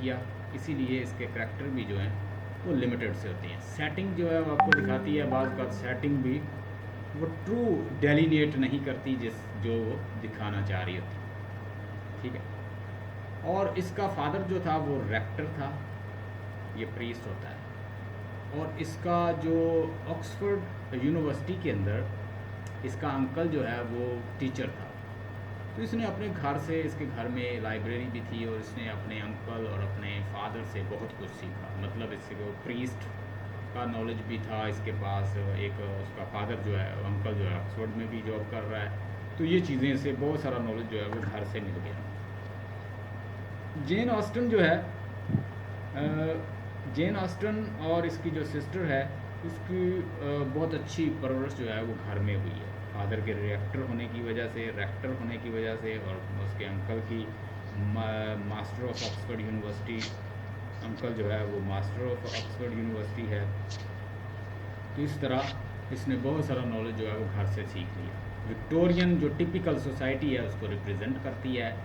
किया, इसीलिए इसके करैक्टर भी जो हैं वो लिमिटेड से होती हैं। सेटिंग जो है वो आपको दिखाती है, बाज़ का सेटिंग भी वो ट्रू डेलीनेट नहीं करती जो वो दिखाना चाह रही होती, ठीक है। और इसका फादर जो था वो रेक्टर था, ये प्रीस्ट होता है। और इसका जो ऑक्सफोर्ड यूनिवर्सिटी के अंदर इसका अंकल जो है वो टीचर था। तो इसने अपने घर से, इसके घर में लाइब्रेरी भी थी और इसने अपने अंकल और अपने फादर से बहुत कुछ सीखा। मतलब इससे वो प्रीस्ट का नॉलेज भी था इसके पास, एक उसका फादर जो है, अंकल जो है ऑक्सफोर्ड में भी जॉब कर रहा है, तो ये चीज़ें से बहुत सारा नॉलेज जो है वो घर से मिल गया। जेन ऑस्टन जो है, जेन ऑस्टन और इसकी जो सिस्टर है उसकी बहुत अच्छी परवरिश जो है वो घर में हुई है। फादर के रेक्टर होने की वजह से, और उसके अंकल की master of Oxford university, uncle जो है वो मास्टर ऑफ ऑक्सफोर्ड यूनिवर्सिटी है। तो इस तरह इसने बहुत सारा नॉलेज जो है वो घर से सीख लिया। विक्टोरियन जो टिपिकल सोसाइटी है उसको रिप्रेजेंट करती है।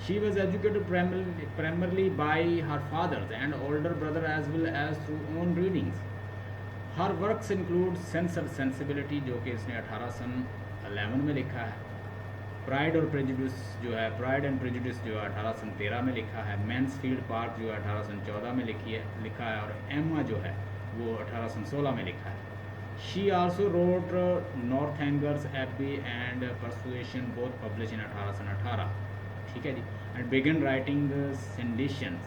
She was educated primarily by her fathers and older brother as well as through own readings. Her works include Sense and Sensibility जो कि इसने 1811 में लिखा है। प्राइड और प्रेजुडिस जो है, प्राइड एंड प्रेजुडिस जो है 1813 में लिखा है। मैंसफील्ड पार्क जो है 1814 में लिखा है। और एम्मा जो है वो 1816 में लिखा है। She also wrote Northangers Abbey and Persuasion, both published in 1818, ठीक है जी। And began writing Sanditon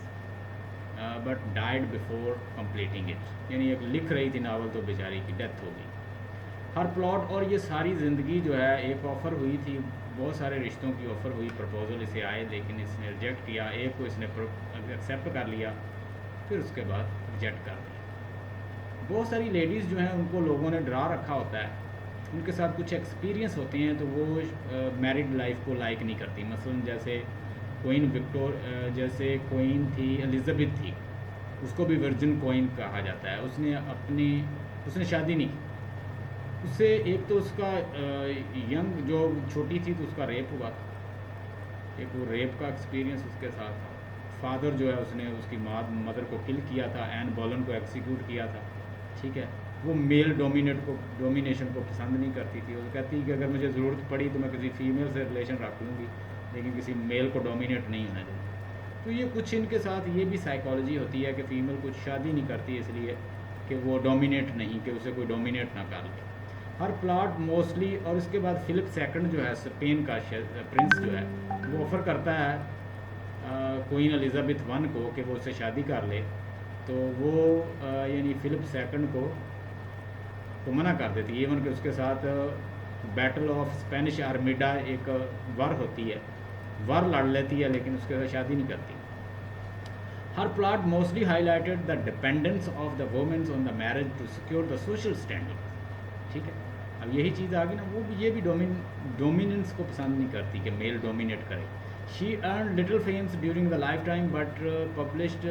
but died before completing it, यानी एक लिख रही थी नावल तो बेचारी की डेथ हो गई। हर प्लॉट, और ये सारी ज़िंदगी जो है, एक ऑफ़र हुई थी, बहुत सारे रिश्तों की ऑफ़र हुई, प्रपोजल इसे आए, लेकिन इसने रिजेक्ट किया। एक को इसने एक्सेप्ट कर लिया, फिर उसके बाद रिजेक्ट कर दिया। बहुत सारी लेडीज़ जो हैं उनको लोगों ने डरा रखा होता है, उनके साथ कुछ एक्सपीरियंस होते हैं तो वो मैरिड लाइफ को लाइक नहीं करती। मसलन जैसे जैसे क्वीन थी एलिज़ाबेथ थी, उसको भी वर्जिन क्वीन कहा जाता है। उसने शादी नहीं की। उससे एक तो उसका यंग जो छोटी थी तो उसका रेप हुआ, एक वो रेप का एक्सपीरियंस उसके साथ था। फादर जो है उसने उसकी मदर को किल किया था, एन बोलन को एक्सिक्यूट किया था, ठीक है। वो मेल डोमिनेशन को पसंद नहीं करती थी। वो कहती कि अगर मुझे ज़रूरत पड़ी तो मैं किसी फीमेल से रिलेशन रख लूँगी, लेकिन किसी मेल को डोमिनेट नहीं होने दूँगी। तो ये कुछ इनके साथ ये भी साइकोलॉजी होती है कि फ़ीमेल कुछ शादी नहीं करती इसलिए कि वो डोमिनेट नहीं, कि उसे कोई डोमिनेट ना कर ले। हर प्लॉट मोस्टली, और उसके बाद फिलिप सेकंड जो है स्पेन का प्रिंस जो है वो ऑफ़र करता है क्वीन एलिज़ाबेथ वन को कि वो उससे शादी कर ले, तो वो यानी फिलिप सेकंड को मना कर देती है। इवन कि उसके साथ बैटल ऑफ स्पेनिश आर्मिडा एक वार होती है, वार लड़ लेती है, लेकिन उसके साथ शादी नहीं करती। हर plot mostly highlighted the dependence of the women's on the marriage to secure the social standing, ठीक है। अब यही चीज़ आ गई ना, वो भी ये भी डोमिनेंस को पसंद नहीं करती कि मेल डोमिनेट करे। She earn little famous during the life time but published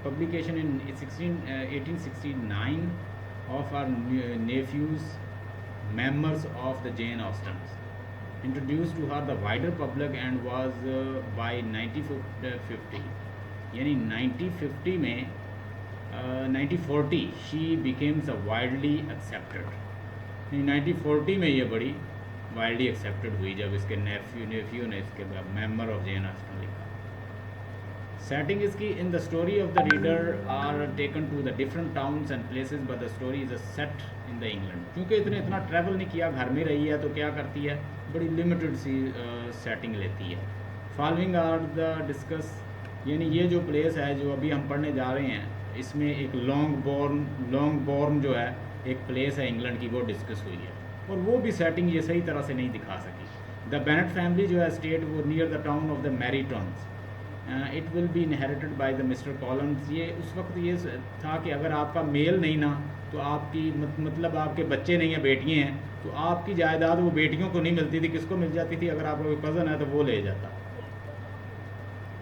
publication in 1869 of her nephews, members of the Jane Austens, introduced to her the wider public, and was by 1950 यानी 1950 में 1940 she becomes a widely accepted, 1940 में ये बड़ी widely accepted हुई जब इसके nephew ने इसके मेंबर ऑफ जेन ऑस्टन लिखा। सेटिंग इसकी, in the story of the reader are taken to the different towns and places but the story is a set in the England. क्योंकि इतना travel नहीं किया, घर में रही है, तो क्या करती है, बड़ी लिमिटेड सी सेटिंग लेती है। फॉलोइंग आर द डिस्कस, यानी ये जो प्लेस है जो अभी हम पढ़ने जा रहे हैं, इसमें एक लॉन्गबोर्न जो है एक प्लेस है इंग्लैंड की, वो डिस्कस हुई है, और वो भी सेटिंग ये सही तरह से नहीं दिखा सकी। द बेनेट फैमिली जो है स्टेट वो near the town of the Meryton, it will be inherited by the Mr Collins. ये उस वक्त ये था कि अगर आपका मेल नहीं ना, तो आपकी मतलब आपके बच्चे नहीं हैं, बेटियाँ हैं, तो आपकी जायदाद वो बेटियों को नहीं मिलती थी। किसको मिल जाती थी, अगर आपका कोई कज़न है तो वो ले जाता।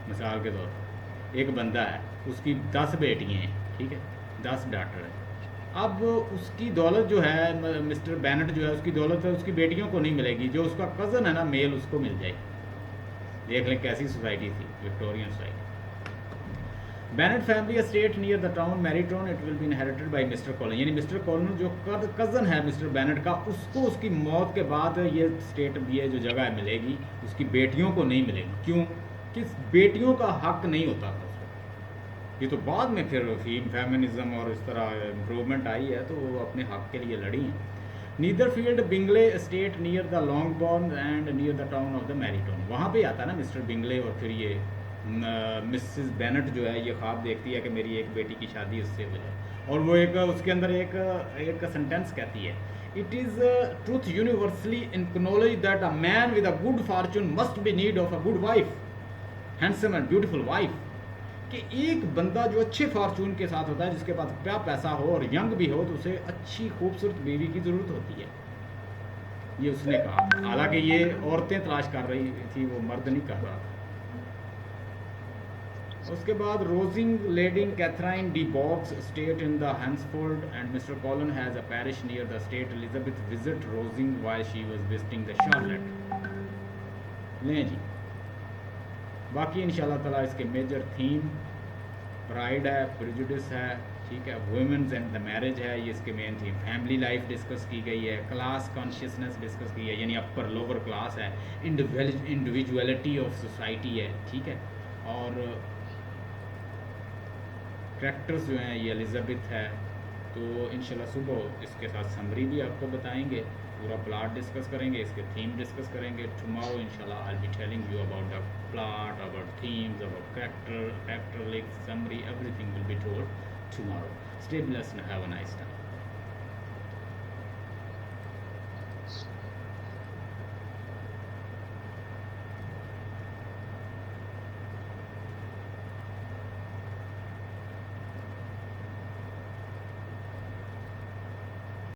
मिसाल के तौर पर एक बंदा है, उसकी 10 बेटियाँ हैं, ठीक है, 10 डॉटर है। अब उसकी दौलत जो है, मिस्टर बेनेट जो है, उसकी दौलत है उसकी बेटियों को नहीं मिलेगी, जो उसका कज़न है ना मेल, उसको मिल जाएगी। देख लें कैसी सोसाइटी थी, Victorian society. Bennet family estate near the town Meryton, it will be inherited by Mr Collins, यानी मिस्टर कॉलन जो कज़न है मिस्टर बेनेट का, उसको उसकी मौत के बाद ये स्टेट, ये जो जगह मिलेगी उसकी बेटियों को नहीं मिलेगी। क्यों? कि बेटियों का हक नहीं होता था उसको। ये तो बाद में फिर फेमिनिज्म और इस तरह इम्प्रूवमेंट आई है, तो वो अपने हक के लिए लड़ी हैं। Netherfield Bingley estate near the Longbourn and near the town of the Meryton, वहाँ पे आता है ना मिस्टर बिंगले, और फिर ये मिसेस बेनेट जो है ये ख्वाब देखती है कि मेरी एक बेटी की शादी उससे हो जाए, और वो एक उसके अंदर एक सेंटेंस कहती है, it is truth universally acknowledge that a man with a good Fortune must be need of a good wife, handsome and beautiful wife, कि एक बंदा जो अच्छे फॉर्चून के साथ होता है, जिसके पास क्या पैसा हो और यंग भी हो, तो उसे अच्छी खूबसूरत बीवी की ज़रूरत होती है, ये उसने कहा। हालांकि ये औरतें तलाश कर रही थी, वो मर्द नहीं कर रहा था। उसके बाद रोजिंग लेडिंग कैथराइन डी बॉक्स estate in the Hunsford and Mr Collins has a parish near the estate Elizabeth visit Rosings while she was visiting the Charlotte. लें जी, बाकी इंशाल्लाह ताला इसके मेजर थीम प्राइड है, प्रेजुडिस है, ठीक है, वुमेन्स एंड द मैरिज है, ये इसके main theme. Family life discuss की गई है, क्लास कॉन्शियसनेस डिस्कस की है, यानी अपर लोअर क्लास है, इंडिविजुअलिटी ऑफ सोसाइटी है, ठीक है, और करैक्टर्स जो हैं ये एलिजाबेथ है। तो इंशाल्लाह सुबह इसके साथ समरी भी आपको बताएंगे, पूरा प्लॉट डिस्कस करेंगे, इसके थीम डिस्कस करेंगे। टुमारो इंशाल्लाह I will be telling you about the plot, about themes, about character link, summary, everything will be told tomorrow. Stay blessed and have a nice time.